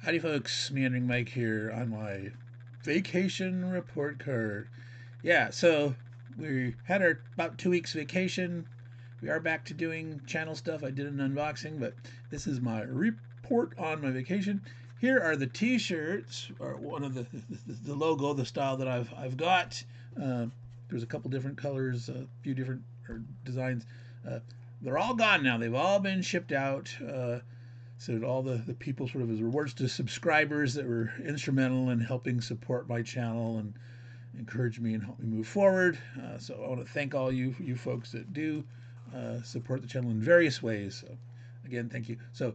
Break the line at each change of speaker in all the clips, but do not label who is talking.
Howdy folks, Meandering Mike here on my vacation report card. Yeah, so we had our about 2 weeks vacation. We are back to doing channel stuff. I did an unboxing, but this is my report on my vacation. Here are the t-shirts, or one of the logo, the style that I've got. There's a couple different colors, a few different designs. Uh, they're all gone now. They've all been shipped out. So all the people sort of as rewards to subscribers that were instrumental in helping support my channel and encourage me and help me move forward. So I want to thank all you folks that do support the channel in various ways. So again, thank you. So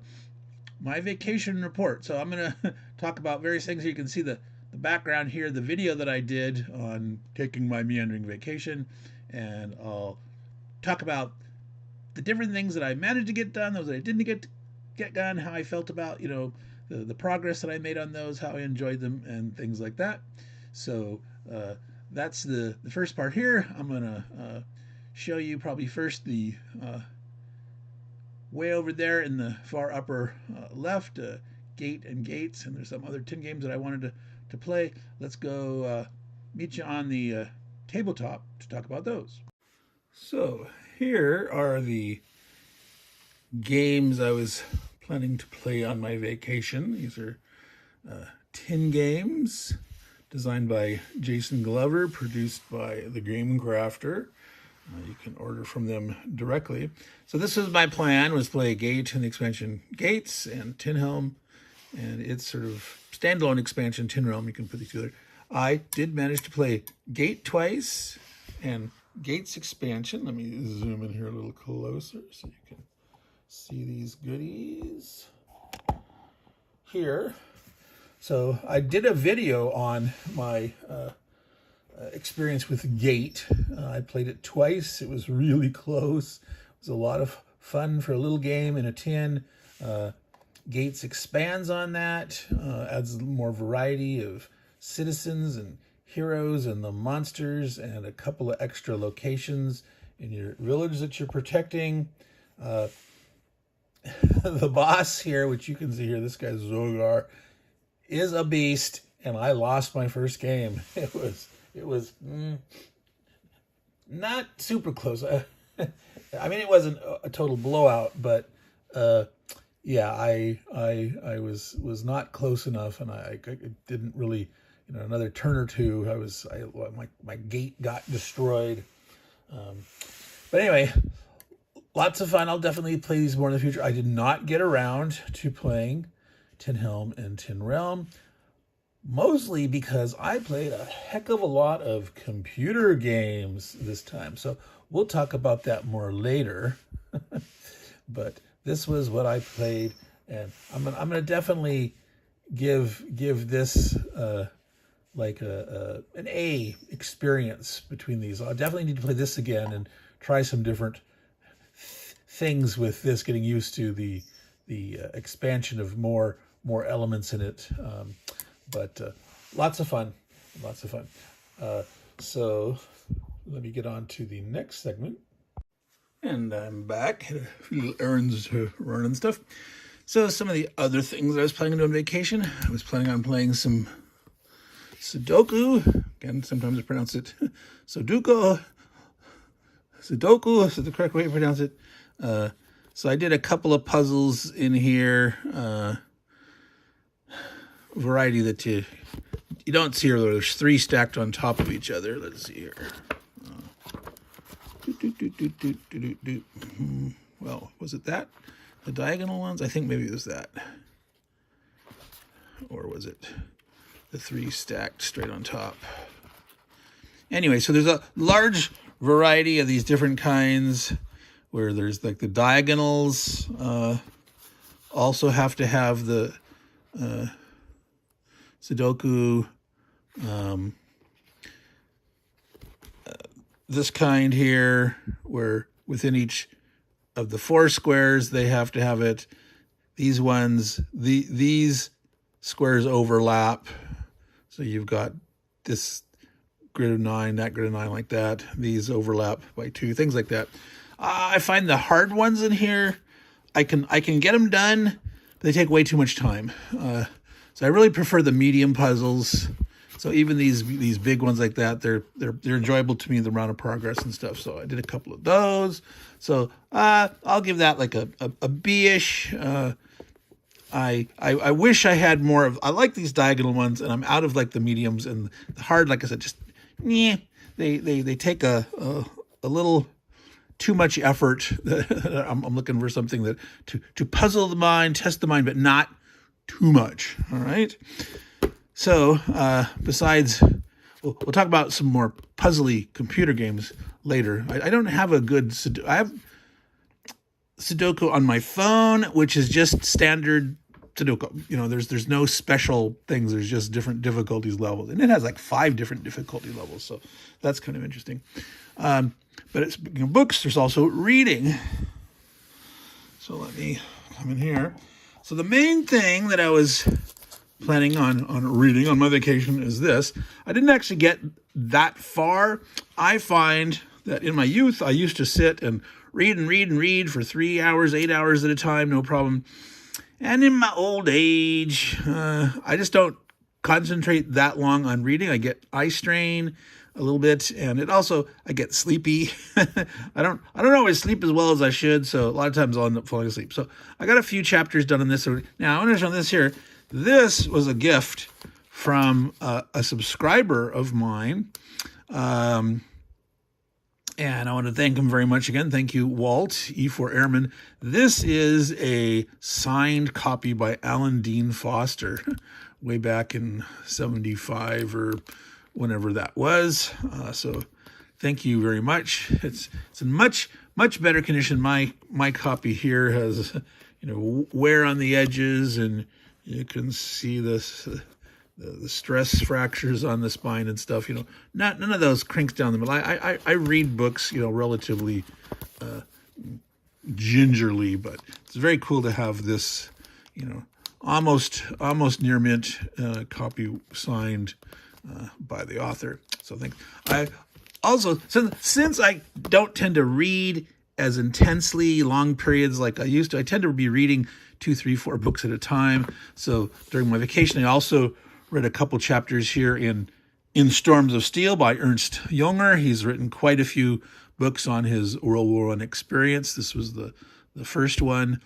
my vacation report. So I'm going to talk about various things. You can see the background here, the video that I did on taking my meandering vacation, and I'll talk about the different things that I managed to get done, those that I didn't get done, how I felt about, the progress that I made on those, how I enjoyed them, and things like that. So that's the first part here. I'm going to show you probably first the way over there in the far upper left, Gate and Gates, and there's some other 10 games that I wanted to play. Let's go meet you on the tabletop to talk about those. So here are the games I was planning to play on my vacation. These are 10 games designed by Jason Glover, produced by The Game Crafter. You can order from them directly. So this was my plan, was play Gate and the expansion Gates and Tin Helm, and its sort of standalone expansion Tin Realm. You can put these together. I did manage to play Gate twice and Gates expansion. Let me zoom in here a little closer so you can see these goodies here. So I did a video on my experience with Gate. I played it twice. It was really close. It was a lot of fun for a little game in a tin. Gates expands on that, adds more variety of citizens and heroes and the monsters and a couple of extra locations in your village that you're protecting. The boss here, which you can see here, this guy Zogar, is a beast, and I lost my first game. It was not super close. I mean, it wasn't a total blowout, but yeah, I was not close enough, and I didn't really, another turn or two, my gate got destroyed. But anyway, lots of fun. I'll definitely play these more in the future. I did not get around to playing Tin Helm and Tin Realm, mostly because I played a heck of a lot of computer games this time. So we'll talk about that more later. But this was what I played, and I'm gonna definitely give this like an A experience between these. I definitely need to play this again and try some different things with this, getting used to the expansion of more elements in it. But lots of fun. So let me get on to the next segment. And I'm back. Had a few little errands to run and stuff. So some of the other things I was planning on doing on vacation, I was planning on playing some Sudoku. Again, sometimes I pronounce it Sudoku is the correct way to pronounce it. So I did a couple of puzzles in here, variety that you don't see here. There's 3 stacked on top of each other. Let's see here. Well, was it that? The diagonal ones? I think maybe it was that. Or was it the 3 stacked straight on top? Anyway, so there's a large variety of these different kinds, where there's like the diagonals also have to have the Sudoku, this kind here, where within each of the 4 squares they have to have it. These ones, these squares overlap, so you've got this grid of 9, that grid of 9, like that. These overlap by 2, things like that. I find the hard ones in here, I can get them done, but they take way too much time. So I really prefer the medium puzzles. So even these big ones like that, they're enjoyable to me, the round of progress and stuff. So I did a couple of those. So I'll give that like a B-ish. I wish I had more of. I like these diagonal ones, and I'm out of like the mediums and the hard. Like I said, just they take a little too much effort. I'm looking for something that to puzzle the mind, test the mind, but not too much. All right. So besides, we'll talk about some more puzzly computer games later. I don't have a good. I have Sudoku on my phone, which is just standard Sudoku. You know, there's no special things. There's just different difficulties levels, and it has like 5 different difficulty levels. So that's kind of interesting. But it's, you know, books. There's also reading. So let me come in here. So the main thing that I was planning on reading on my vacation is this. I didn't actually get that far. I find that in my youth, I used to sit and read for 3 hours, 8 hours at a time, no problem. And in my old age, I just don't concentrate that long on reading. I get eye strain a little bit, and I get sleepy. I don't always sleep as well as I should, so a lot of times I'll end up falling asleep. So I got a few chapters done on this. Now I want to show this here. This was a gift from a subscriber of mine. And I want to thank him very much again. Thank you, Walt, E4 Airman. This is a signed copy by Alan Dean Foster, way back in 75 or whenever that was. So thank you very much. It's in much better condition. My copy here has, wear on the edges, and you can see this. The stress fractures on the spine and stuff, none of those crinks down the middle. I read books, relatively gingerly, but it's very cool to have this, almost near mint copy signed by the author. So thanks. I also, since I don't tend to read as intensely long periods like I used to, I tend to be reading 2, 3, 4 books at a time. So during my vacation, I also read a couple chapters here in Storms of Steel by Ernst Junger. He's written quite a few books on his World War I experience. This was the first one.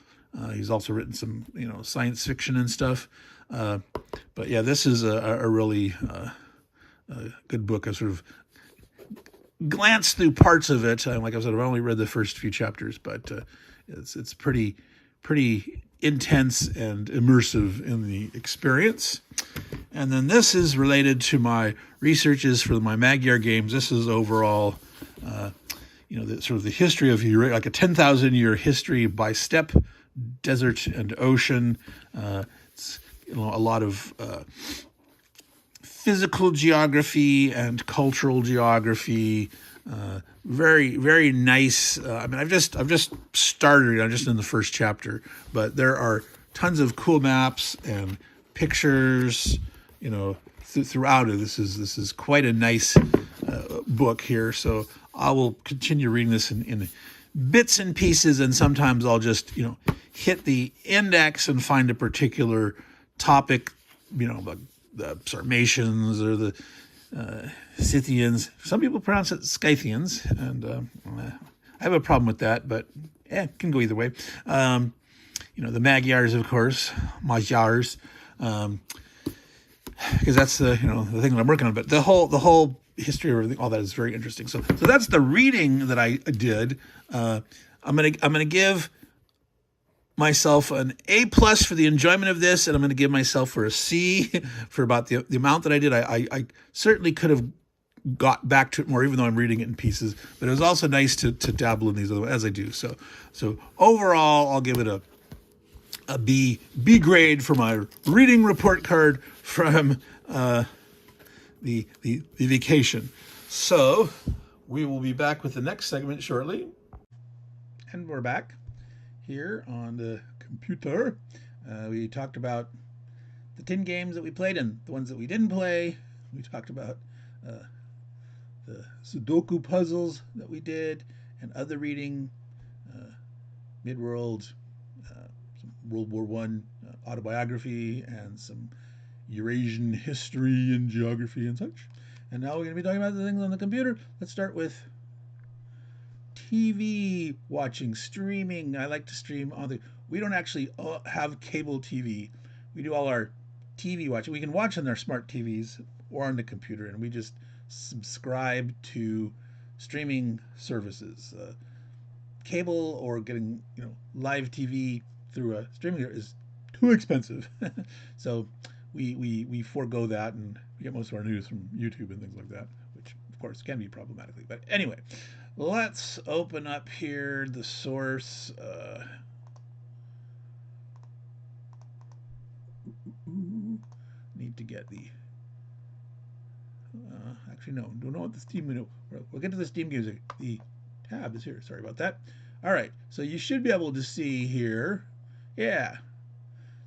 He's also written some, science fiction and stuff. But yeah, this is a really good book. I sort of glanced through parts of it. Like I said, I've only read the first few chapters, but it's pretty intense and immersive in the experience. And then this is related to my researches for my Magyar games. This is overall, the history of Eurasia, like a 10,000-year history by steppe, desert, and ocean. It's a lot of physical geography and cultural geography. Very, very nice. I've just started. I'm just in the first chapter, but there are tons of cool maps and pictures, throughout it. This is quite a nice book here. So I will continue reading this in bits and pieces, and sometimes I'll just, hit the index and find a particular topic, like the Sarmatians or the Scythians. Some people pronounce it Scythians, and I have a problem with that, but it can go either way. The Magyars, of course, Magyars, because that's the the thing that I'm working on. But the whole history of everything, all that is very interesting. So that's the reading that I did. I'm gonna give myself an A+ for the enjoyment of this, and I'm going to give myself for a C for about the amount that I did. I certainly could have got back to it more, even though I'm reading it in pieces. But it was also nice to dabble in these other as I do. So overall, I'll give it a B grade for my reading report card from the vacation. So we will be back with the next segment shortly, and we're back here on the computer. We talked about the 10 games that we played and the ones that we didn't play. We talked about the Sudoku puzzles that we did and other reading, Midworld, some World War I autobiography, and some Eurasian history and geography and such. And now we're going to be talking about the things on the computer. Let's start with TV watching, streaming. I like to stream on the. We don't actually have cable TV. We do all our TV watching. We can watch on our smart TVs or on the computer, and we just subscribe to streaming services. Cable or getting live TV through a streaming is too expensive, so we forego that, and we get most of our news from YouTube and things like that, which of course can be problematically. But anyway, let's open up here the source. Need to get the. Actually, no, don't know what the Steam window. We'll get to the Steam games. The tab is here. Sorry about that. All right, so you should be able to see here. Yeah.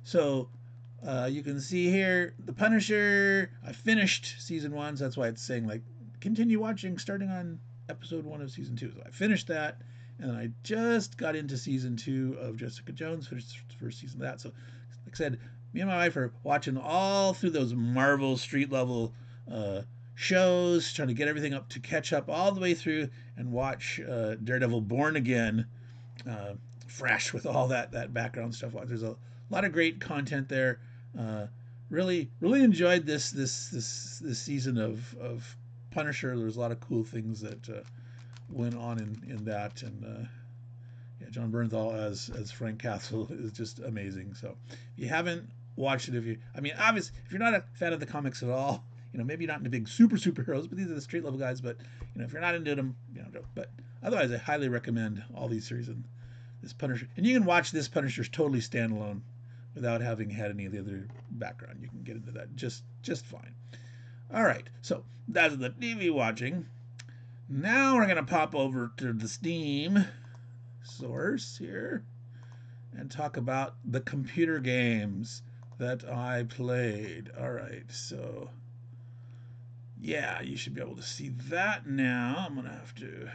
So you can see here the Punisher. I finished season 1, so that's why it's saying like continue watching starting on episode 1 of season 2. So I finished that, and I just got into season 2 of Jessica Jones. Finished the first season of that. So like I said, me and my wife are watching all through those Marvel street level shows, trying to get everything up to catch up all the way through and watch Daredevil Born Again fresh with all that background stuff. There's a lot of great content there. Really enjoyed this season of Punisher. There's a lot of cool things that went on in that, and yeah, John Bernthal as Frank Castle is just amazing. So if you haven't watched it, obviously if you're not a fan of the comics at all, maybe not into big superheroes, but these are the street level guys. But if you're not into them, but otherwise, I highly recommend all these series and this Punisher. And you can watch this Punisher's totally standalone without having had any of the other background. You can get into that just fine. All right, so that's the TV watching. Now we're gonna pop over to the Steam source here and talk about the computer games that I played. All right, so yeah, you should be able to see that now. I'm gonna have to.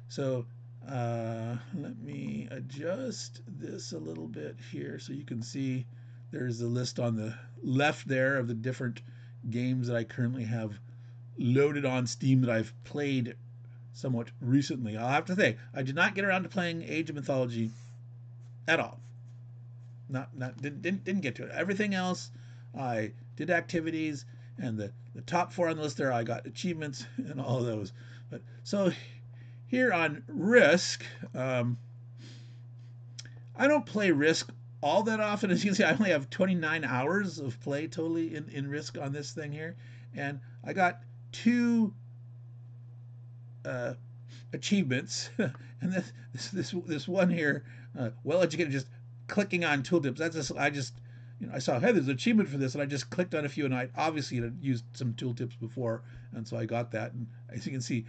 So let me adjust this a little bit here so you can see there's a list on the left there of the different games that I currently have loaded on Steam that I've played somewhat recently. I'll have to say, I did not get around to playing Age of Mythology at all. Didn't get to it. Everything else, I did activities, and the top 4 on the list there, I got achievements and all of those. But so here on Risk, I don't play Risk all that often. As you can see, I only have 29 hours of play totally in Risk on this thing here, and I got 2 achievements, and this one here, well educated, just clicking on tooltips. That's just I saw, hey, there's an achievement for this, and I just clicked on a few, and I obviously had used some tooltips before, and so I got that. And as you can see,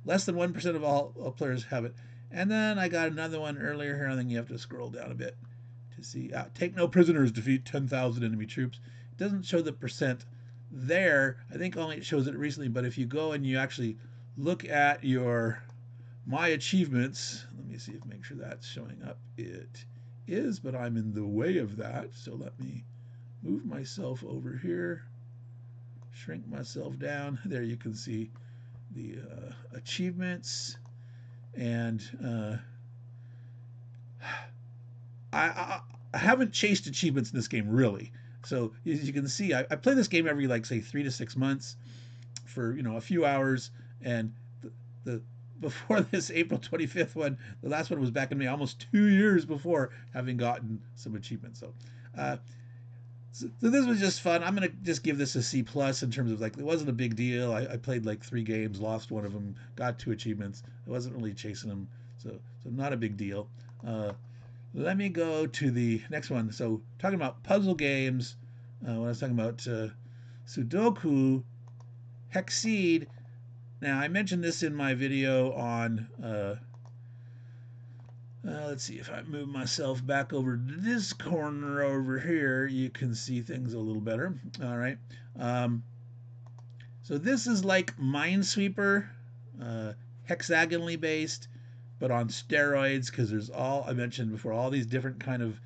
less than 1% of all players have it. And then I got another one earlier here. I think you have to scroll down a bit to see. Take no prisoners, defeat 10,000 enemy troops. It doesn't show the percent there. I think only it shows it recently, but if you go and you actually look at your my achievements, let me see if make sure that's showing up. It is, but I'm in the way of that, so let me move myself over here, shrink myself down. There you can see the achievements, and I haven't chased achievements in this game really. So as you can see, I play this game every say 3 to 6 months for a few hours, and the before this April 25th one, the last one was back in May, almost 2 years before having gotten some achievements. So this was just fun. I'm gonna just give this a C+ in terms of it wasn't a big deal. I played 3 games, lost one of them, got 2 achievements. I wasn't really chasing them, so not a big deal. Let me go to the next one. So talking about puzzle games, when I was talking about Sudoku, Hexceed. Now I mentioned this in my video on. Let's see if I move myself back over to this corner over here. You can see things a little better. All right. So this is like Minesweeper, hexagonally based, but on steroids, because there's I mentioned before, all these different kind of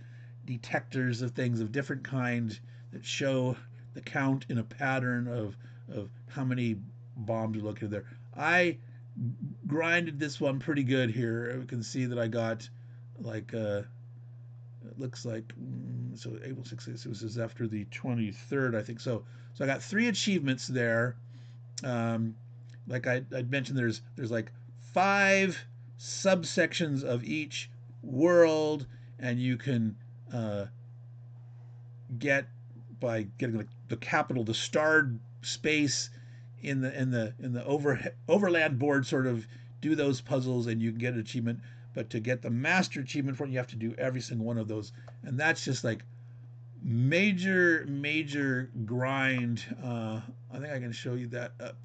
detectors of things of different kind that show the count in a pattern of how many bombs are located there. I grinded this one pretty good here. You can see that I got like it looks like so April 6th. This is after the 23rd, I think. So I got 3 achievements there. Like I'd mentioned, there's like 5 subsections of each world, and you can get by getting like the capital, the starred space in the overland board, sort of do those puzzles, and you can get an achievement. But to get the master achievement for it, you have to do every single one of those, and that's just like major grind. I think I can show you that up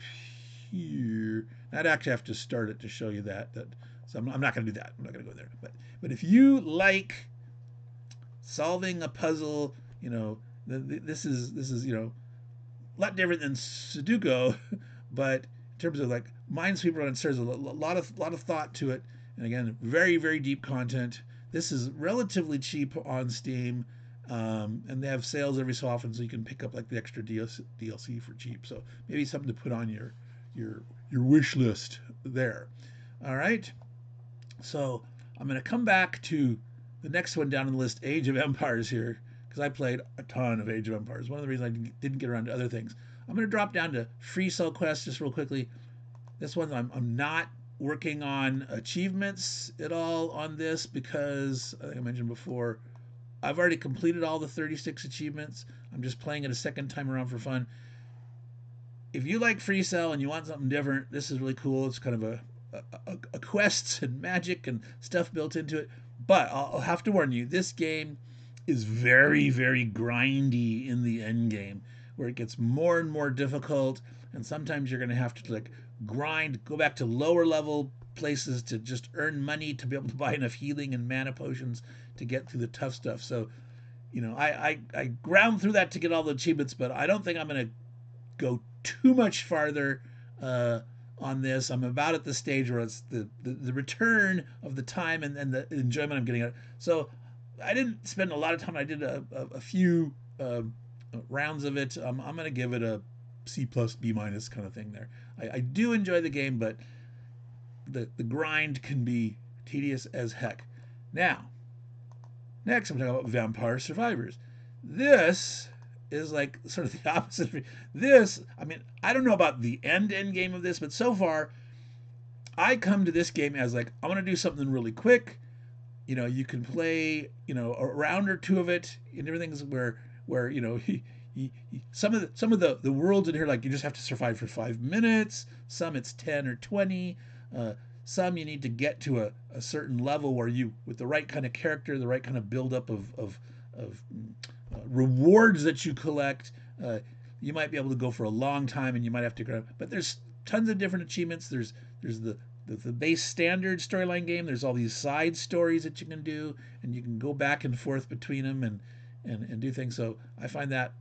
here. I'd actually have to start it to show you that. So I'm not going to do that. I'm not going to go there. But if you like solving a puzzle, this is a lot different than Sudoku, but in terms of like Minesweeper, there's a lot of thought to it, and again, very deep content. This is relatively cheap on Steam, and they have sales every so often, so you can pick up like the extra DLC for cheap. So maybe something to put on your wish list there. All right, so I'm going to come back to the next one down on the list, Age of Empires here, because I played a ton of Age of Empires. One of the reasons I didn't get around to other things. I'm going to drop down to Freecell Quest just real quickly. This one I'm not working on achievements at all on this because, I think I mentioned before, I've already completed all the 36 achievements. I'm just playing it a second time around for fun. If you like Freecell and you want something different, this is really cool. It's kind of a quests and magic and stuff built into it. But I'll have to warn you, this game is very grindy in the end game, where it gets more and more difficult, and sometimes you're going to have to like grind, go back to lower level places to just earn money to be able to buy enough healing and mana potions to get through the tough stuff. So, I ground through that to get all the achievements, but I don't think I'm going to go too much farther on this. I'm about at the stage where it's the return of the time and the enjoyment I'm getting out. So I didn't spend a lot of time. I did a few rounds of it. I'm going to give it a C+, B- kind of thing there. I do enjoy the game, but the grind can be tedious as heck. Now, next I'm talking about Vampire Survivors. This is like sort of the opposite. This, I mean, I don't know about the end game of this, but so far, I come to this game as like, I want to do something really quick. You can play, a round or two of it, and everything's where some of the worlds in here, like you just have to survive for 5 minutes. Some it's 10 or 20. Some you need to get to a certain level where you, with the right kind of character, the right kind of buildup of rewards that you collect, you might be able to go for a long time, and you might have to grab. But there's tons of different achievements. There's the base standard storyline game. There's all these side stories that you can do, and you can go back and forth between them and do things. So I find that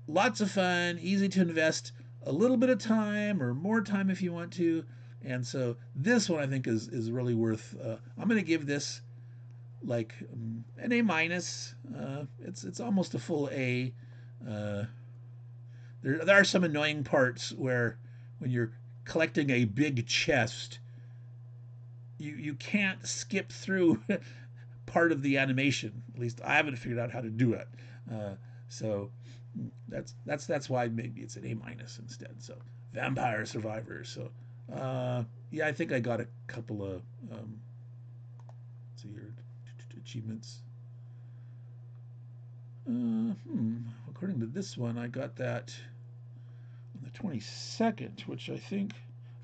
lots of fun, easy to invest a little bit of time or more time if you want to. And so this one I think is really worth. I'm going to give this like an A-. It's almost a full A. There are some annoying parts where when you're collecting a big chest, you can't skip through part of the animation. At least I haven't figured out how to do it. So that's why maybe it's an A- instead. So Vampire Survivors. So yeah, I think I got a couple of let's see here, achievements. According to this one, I got that on the 22nd, which I think,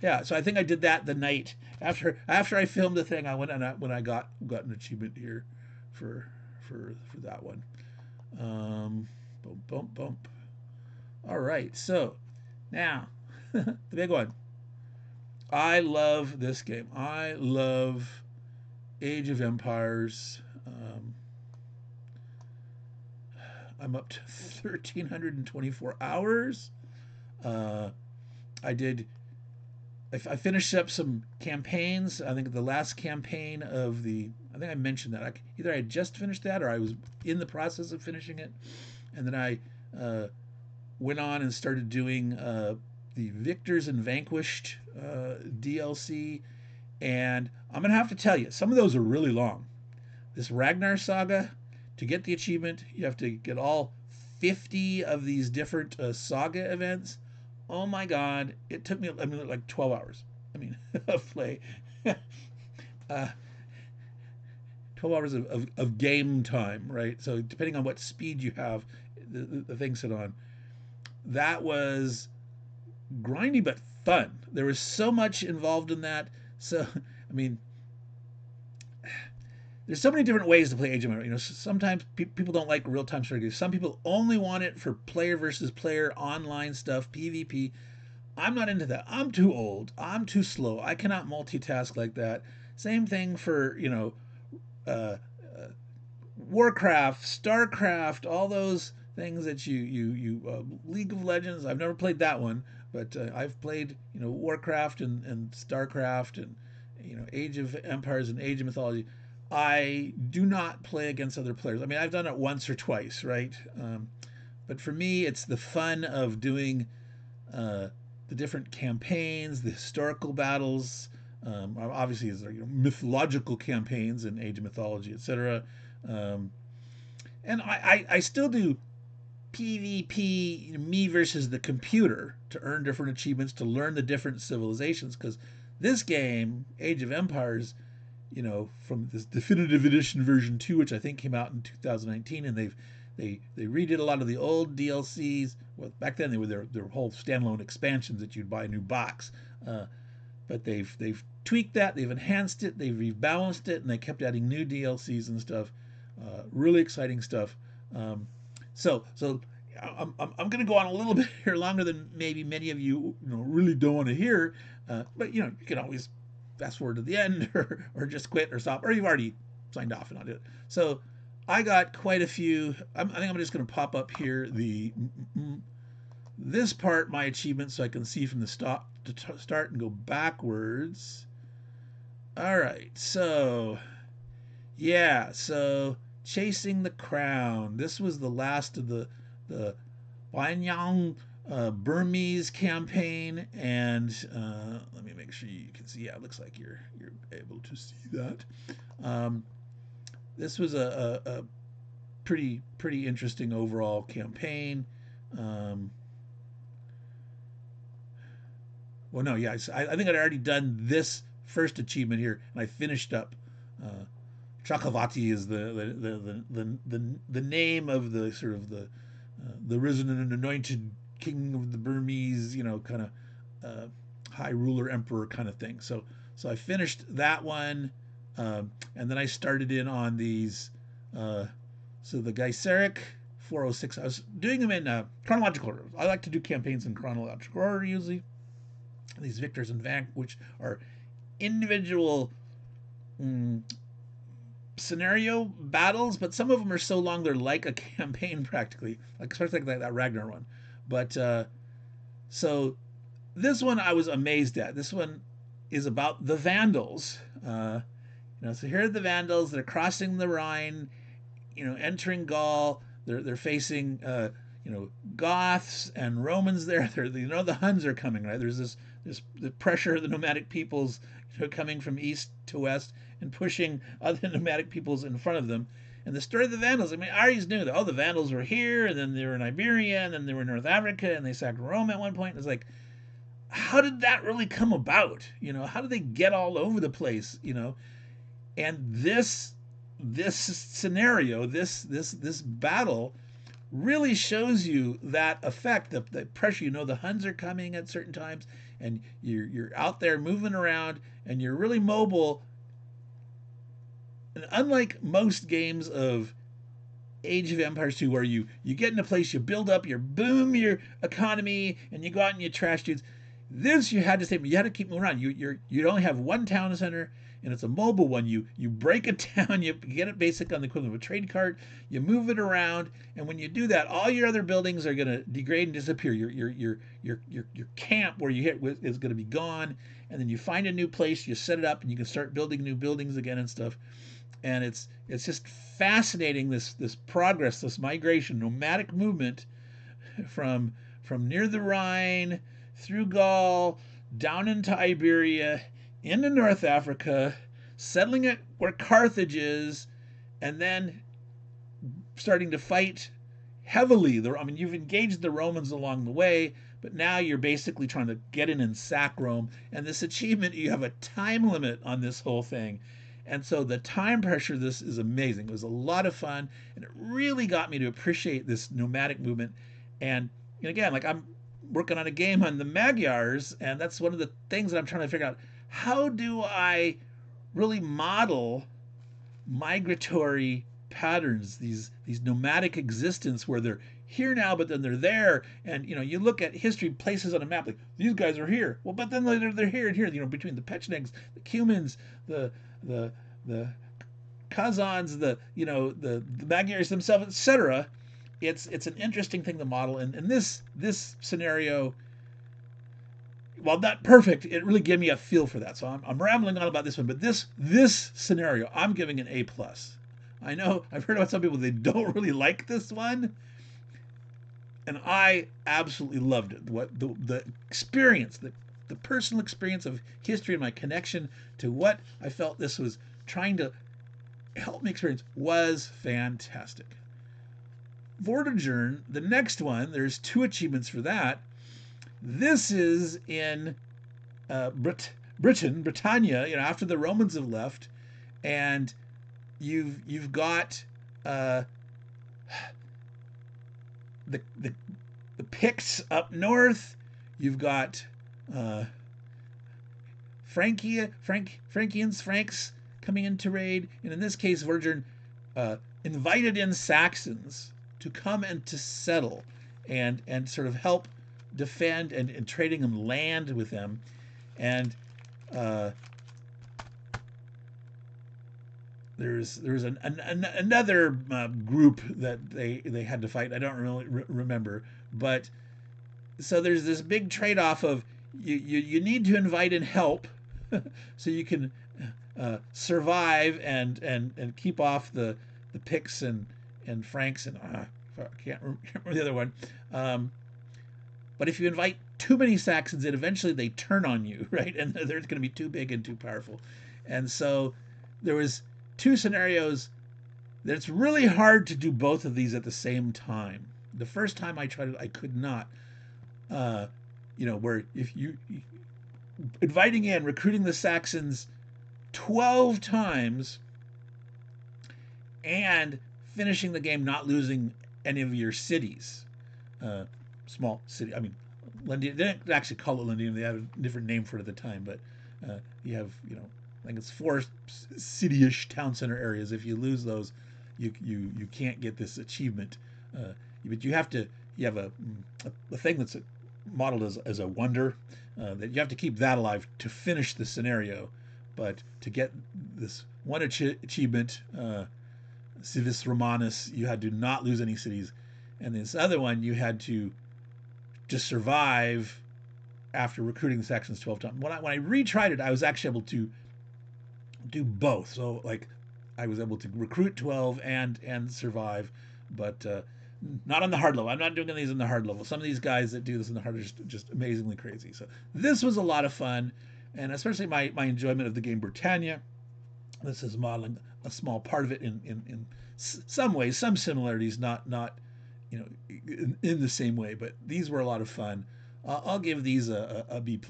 yeah. So I think I did that the night after I filmed the thing. I went and when I got an achievement here for that one. Bump. All right, so now the big one. I love this game. I love Age of Empires. I'm up to 1,324 hours. I finished up some campaigns. I think the last campaign I think I mentioned that. Either I just finished that or I was in the process of finishing it. And then I went on and started doing the Victors and Vanquished DLC, and I'm gonna have to tell you, some of those are really long. This Ragnar saga, to get the achievement, you have to get all 50 of these different saga events. Oh my god, it took me, I mean, like 12 hours. I mean, of play. uh, 12 hours of game time, right? So depending on what speed you have, the thing sit on. That was grindy but fun. There was so much involved in that. So, I mean, there's so many different ways to play Age of Empires. You know, sometimes people don't like real-time strategy. Some people only want it for player versus player online stuff, PvP. I'm not into that. I'm too old. I'm too slow. I cannot multitask like that. Same thing for, you know, uh, Warcraft, Starcraft, all those things that League of Legends. I've never played that one, but I've played, you know, Warcraft and Starcraft and, you know, Age of Empires and Age of Mythology. I do not play against other players. I mean, I've done it once or twice, right? But for me, it's the fun of doing the different campaigns, the historical battles. Obviously, is, you know, mythological campaigns in Age of Mythology, etc. Um, and I still do PvP, you know, me versus the computer, to earn different achievements, to learn the different civilizations. Because this game, Age of Empires, you know, from this definitive edition version 2, which I think came out in 2019, and they redid a lot of the old DLCs. Well, back then they were their whole standalone expansions that you'd buy a new box. But they've tweaked that, they've enhanced it, they've rebalanced it, and they kept adding new DLCs and stuff. Really exciting stuff. So I'm going to go on a little bit here, longer than maybe many of you, you know, really don't want to hear. But you know, you can always fast forward to the end, or just quit or stop, or you've already signed off and not do it. So I got quite a few. I think I'm just going to pop up here this part, my achievements, so I can see from the start and go backwards. All right, so yeah, so chasing the crown. This was the last of the Banyang Burmese campaign, and let me make sure you can see. Yeah, it looks like you're able to see that. This was a pretty interesting overall campaign. Well, no, yeah, I think I'd already done this first achievement here, and I finished up. Chakravati is the name of the sort of the risen and anointed king of the Burmese, you know, kind of high ruler emperor kind of thing. So I finished that one, and then I started in on these. So the Gaeseric 406. I was doing them in chronological order. I like to do campaigns in chronological order usually. These Victors and Vanquished are individual scenario battles, but some of them are so long they're like a campaign practically, like especially like that Ragnar one. But so this one I was amazed at. This one is about the Vandals. You know, so here are the Vandals. They're crossing the Rhine, you know, entering Gaul. They're facing you know, Goths and Romans there. You know, the Huns are coming, right? There's the pressure of the nomadic peoples, you know, coming from east to west and pushing other nomadic peoples in front of them. And the story of the Vandals, I mean, I always knew that, oh, the Vandals were here, and then they were in Iberia, and then they were in North Africa, and they sacked Rome at one point. It's like, how did that really come about? You know, how did they get all over the place? You know, and this scenario, this battle really shows you that effect, the pressure. You know, the Huns are coming at certain times, and you're out there moving around, and you're really mobile. And unlike most games of Age of Empires 2, where you get in a place, you build up your economy, and you go out and you trash dudes. This you had to keep moving around. You only have one town center, and it's a mobile one. You break it down, you get it basic on the equivalent of a trade cart, you move it around, and when you do that, all your other buildings are going to degrade and disappear. Your camp where you hit is going to be gone, and then you find a new place, you set it up, and you can start building new buildings again and stuff. And it's just fascinating, this progress, this migration, nomadic movement from near the Rhine, through Gaul, down into Iberia, into North Africa, settling it where Carthage is, and then starting to fight heavily. I mean, you've engaged the Romans along the way, but now you're basically trying to get in and sack Rome. And this achievement, you have a time limit on this whole thing. And so the time pressure of this is amazing. It was a lot of fun, and it really got me to appreciate this nomadic movement. And again, like, I'm working on a game on the Magyars, and that's one of the things that I'm trying to figure out. How do I really model migratory patterns, these nomadic existence where they're here now, but then they're there? And you look at history, places on a map, like, these guys are here, well, but then they're here and here. Between the Pechenegs, the Cumans, the Kazans, the Magyars themselves, etc. It's an interesting thing to model, and this scenario, while not perfect, it really gave me a feel for that. So I'm rambling on about this one, but this scenario, I'm giving an A+. I know I've heard about some people, they don't really like this one, and I absolutely loved it. What the experience, the personal experience of history and my connection to what I felt this was trying to help me experience was fantastic. Vortigern, the next one, there's 2 achievements for that. This is in Britannia, after the Romans have left, and you've got the Picts up north. You've got Franks coming in to raid, and in this case, Vortigern invited in Saxons to come and to settle, and sort of help defend, and trading them land with them, and there's another group that they had to fight. I don't really remember, but so there's this big trade-off of you need to invite and help so you can survive and keep off the Picts and Franks, and I can't remember the other one. But if you invite too many Saxons in, eventually they turn on you, right? And they're going to be too big and too powerful. And so there was 2 scenarios that it's really hard to do both of these at the same time. The first time I tried it, I could not. Where if you inviting in, recruiting the Saxons 12 times and finishing the game not losing any of your cities. Small city. I mean, Londinium, they didn't actually call it Londinium. They had a different name for it at the time, but you have, I think it's 4 city-ish town center areas. If you lose those, you can't get this achievement. But you have a thing that's modeled as a wonder that you have to keep that alive to finish the scenario. But to get this one achievement, Civis Romanus, you had to not lose any cities, and this other one you had to just survive after recruiting the Saxons 12 times. When I retried it, I was actually able to do both. So, like, I was able to recruit 12 and survive, but not on the hard level. I'm not doing these in the hard level. Some of these guys that do this in the hard are just amazingly crazy. So this was a lot of fun, and especially my enjoyment of the game Britannia. This is modeling a small part of it in some ways, some similarities, not in the same way, but these were a lot of fun. I'll give these a B+.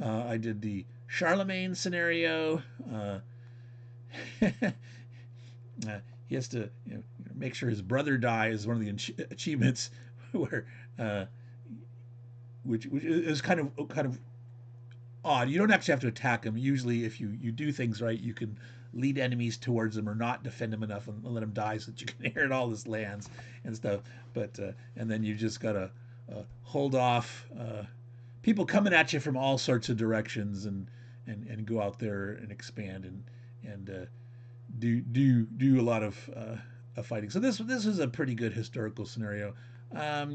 I did the Charlemagne scenario. He has to make sure his brother dies, one of the achievements, where which is kind of odd. You don't actually have to attack him. Usually, if you do things right, you can lead enemies towards them or not defend them enough and let them die so that you can inherit all his lands and stuff. But and then you just gotta hold off people coming at you from all sorts of directions, and go out there and expand and do a lot of fighting. So this is a pretty good historical scenario. Yeah,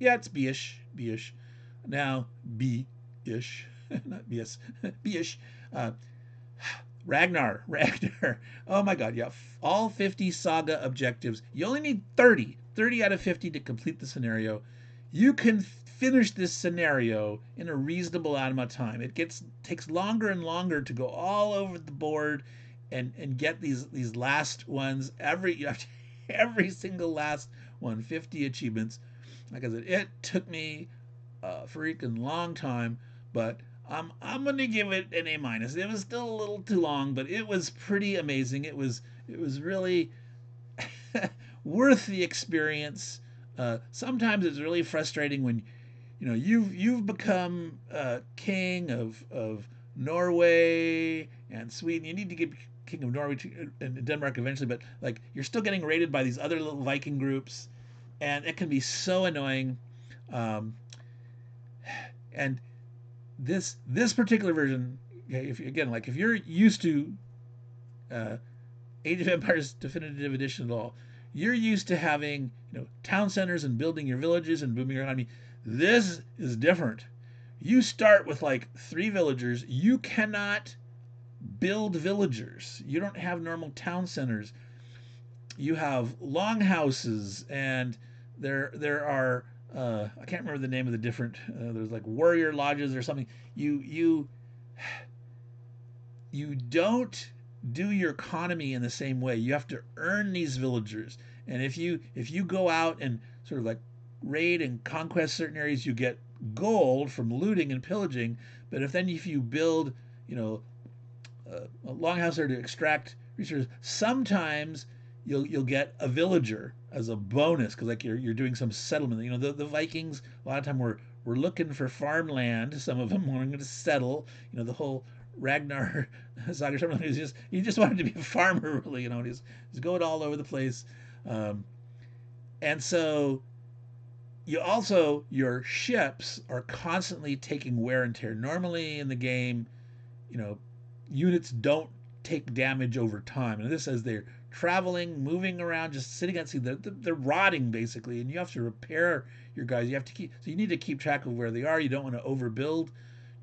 it's B-ish. Now B-ish, not B-S, B-ish. Ragnar. Oh my God, yeah. All 50 saga objectives. You only need 30 30 out of 50 to complete the scenario. You can finish this scenario in a reasonable amount of time. It takes longer and longer to go all over the board and get these last ones. Every single last one, 50 achievements. Like I said, it took me a freaking long time, but I'm gonna give it an A minus. It was still a little too long, but it was pretty amazing. It was really worth the experience. Sometimes it's really frustrating when you've become king of Norway and Sweden. You need to get king of Norway and Denmark eventually, but like you're still getting raided by these other little Viking groups, and it can be so annoying. Um, and this particular version, if you're used to uh, Age of Empires Definitive Edition at all, you're used to having town centers and building your villages and booming your economy. This is different. You start with like 3 villagers. You cannot build villagers. You don't have normal town centers. You have longhouses, and there are I can't remember the name of the different. There's like warrior lodges or something. You don't do your economy in the same way. You have to earn these villagers, and if you go out and sort of like raid and conquest certain areas, you get gold from looting and pillaging. But if you build, a longhouse there to extract resources, sometimes you'll get a villager as a bonus because like you're doing some settlement. The Vikings a lot of time were looking for farmland. Some of them wanting to settle. The whole Ragnar saga. He just wanted to be a farmer, really. He's going all over the place, and so your ships are constantly taking wear and tear. Normally in the game, units don't take damage over time, and this says they're traveling, moving around, just sitting at sea. They're rotting basically, and you have to repair your guys. You need to keep track of where they are. You don't want to overbuild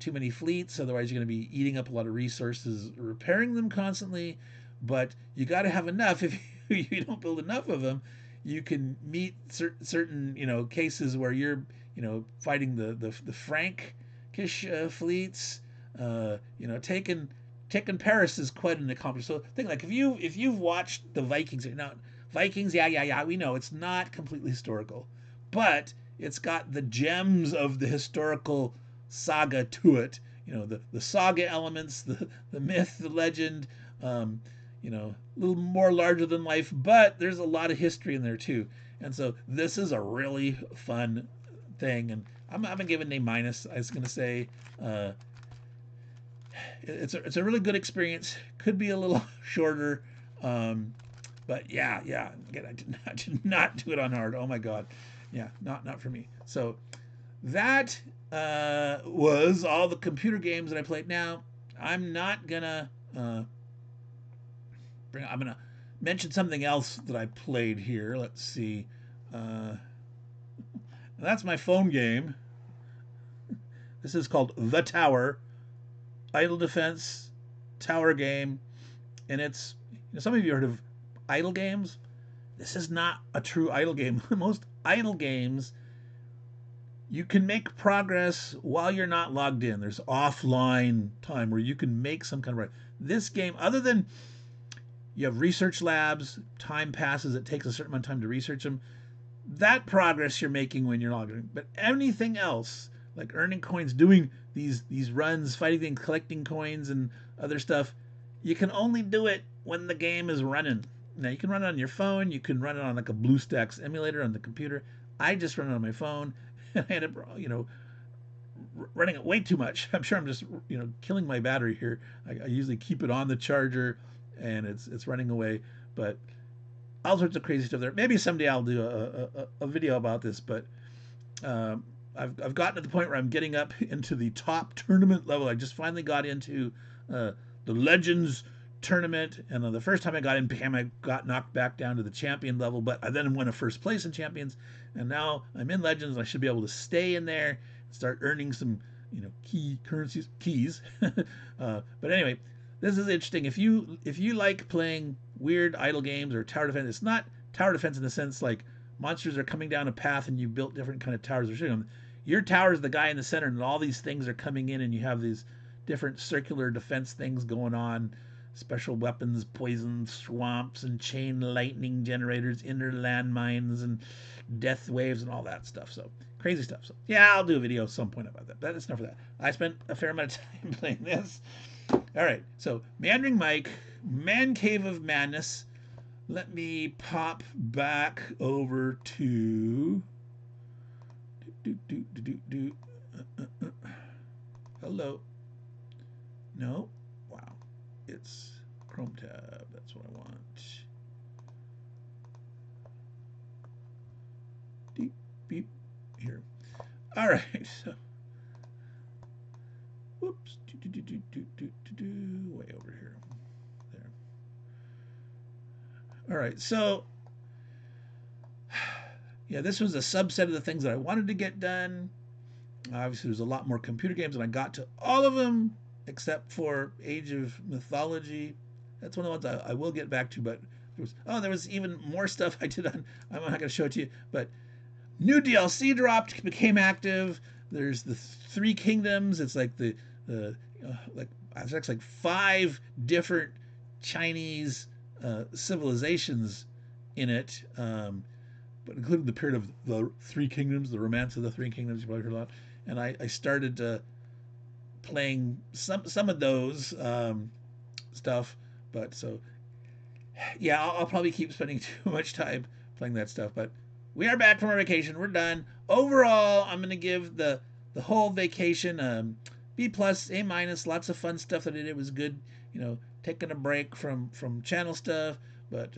too many fleets, otherwise you're going to be eating up a lot of resources repairing them constantly. But you got to have enough. If you don't build enough of them, you can meet certain cases where you're fighting the Frankish fleets. Taking Paris is quite an accomplishment. So think like if you've watched the Vikings now, Vikings, yeah, we know it's not completely historical, but it's got the gems of the historical saga to it. The saga elements, the myth, the legend. A little more larger than life, but there's a lot of history in there too. And so this is a really fun thing, and I'm gonna give it an A minus. I was gonna say it's a really good experience. Could be a little shorter, but yeah. Again, I did not do it on hard. Oh my god, yeah, not for me. So that was all the computer games that I played. Now I'm not gonna. I'm gonna mention something else that I played here. Let's see. That's my phone game. This is called The Tower, idle defense tower game, and it's some of you heard of idle games. This is not a true idle game. Most idle games, you can make progress while you're not logged in. There's offline time where you can make some kind of progress. This game, other than you have research labs, time passes, it takes a certain amount of time to research them. That progress you're making when you're logged in. But anything else, like earning coins, doing these runs, fighting things, collecting coins and other stuff, you can only do it when the game is running. Now you can run it on your phone, you can run it on like a BlueStacks emulator on the computer. I just run it on my phone, and I end up, running it way too much. I'm sure I'm just, killing my battery here. I usually keep it on the charger, and it's running away. But all sorts of crazy stuff there. Maybe someday I'll do a video about this, but I've gotten to the point where I'm getting up into the top tournament level. I just finally got into the Legends tournament, and the first time I got in, I got knocked back down to the champion level, but I then won a first place in champions, and now I'm in Legends, and I should be able to stay in there and start earning some keys. But anyway, this is interesting. If you like playing weird idle games or tower defense, it's not tower defense in the sense like monsters are coming down a path and you built different kind of towers. They're shooting them. Your tower is the guy in the center, and all these things are coming in, and you have these different circular defense things going on. Special weapons, poison swamps, and chain lightning generators, inner landmines, and death waves, and all that stuff. So crazy stuff. So yeah, I'll do a video at some point about that. But it's enough of that. I spent a fair amount of time playing this. All right, so Meandering Mike, Man Cave of Madness. Let me pop back over to hello. No, wow, it's Chrome tab. That's what I want. Deep beep here. All right, so whoops, way over here. There. All right, so yeah, this was a subset of the things that I wanted to get done. Obviously, there's a lot more computer games, and I got to all of them except for Age of Mythology. That's one of the ones I will get back to, but there was even more stuff I did on. I'm not going to show it to you, but new DLC dropped, became active. There's the Three Kingdoms. It's like it's like 5 different Chinese civilizations in it, but including the period of the Three Kingdoms, the Romance of the Three Kingdoms. You probably heard a lot. And I started playing some of those stuff, but so yeah, I'll probably keep spending too much time playing that stuff. But we are back from our vacation. We're done. Overall, I'm gonna give the whole vacation B plus, A minus. Lots of fun stuff that I did. It was good. You know, taking a break from channel stuff, but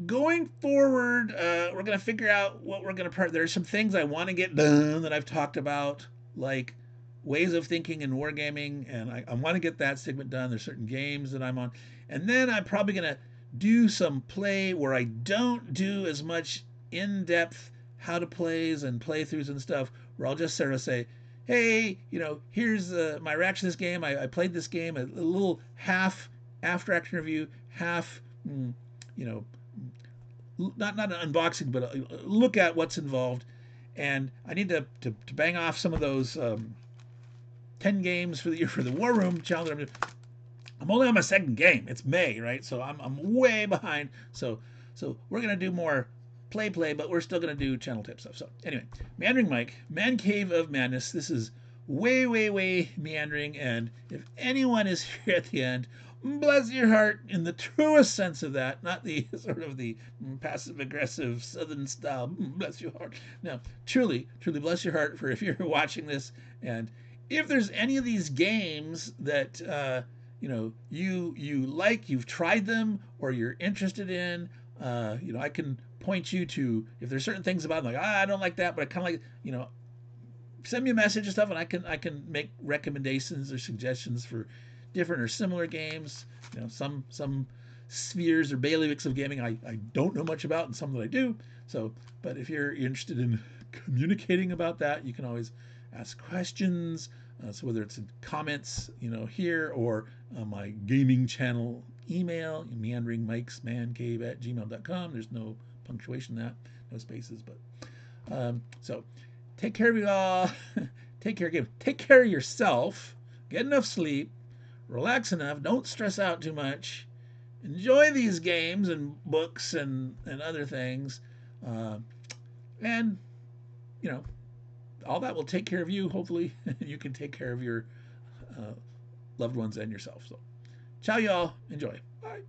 going forward, we're going to figure out what we're going to there's some things I want to get done that I've talked about, like ways of thinking in wargaming, and I want to get that segment done. There's certain games that I'm on, and then I'm probably going to do some play where I don't do as much in-depth how to plays and playthroughs and stuff, where I'll just sort of say, hey, you know, here's my reaction to this game. I played this game, a little half after action review, half you know, not an unboxing, but a look at what's involved. And I need to bang off some of those 10 games for the year for the War Room challenge. I'm only on my second game. It's May, right? So I'm way behind. So we're gonna do more play, but we're still gonna do channel tip stuff. So anyway, Meandering Mike, Man Cave of Madness. This is way meandering, and if anyone is here at the end, bless your heart in the truest sense of that, not the sort of the passive aggressive southern style bless your heart. No, truly bless your heart for if you're watching this, and if there's any of these games that you know you like, you've tried them, or you're interested in, you know, I can point you to, if there's certain things about them, like I don't like that, but I kind of like, you know, send me a message and stuff, and I can make recommendations or suggestions for different or similar games. You know, some spheres or bailiwicks of gaming I don't know much about, and some that I do. So, but if you're interested in communicating about that, you can always ask questions. So whether it's in comments, you know, here, or my gaming channel email, meanderingmikesmancave@gmail.com. There's no punctuation in that, no spaces, but so take care of you all. Take care of yourself. Get enough sleep. Relax enough. Don't stress out too much. Enjoy these games and books and other things. And, you know, all that will take care of you, hopefully. You can take care of your loved ones and yourself. So, ciao, y'all. Enjoy. Bye.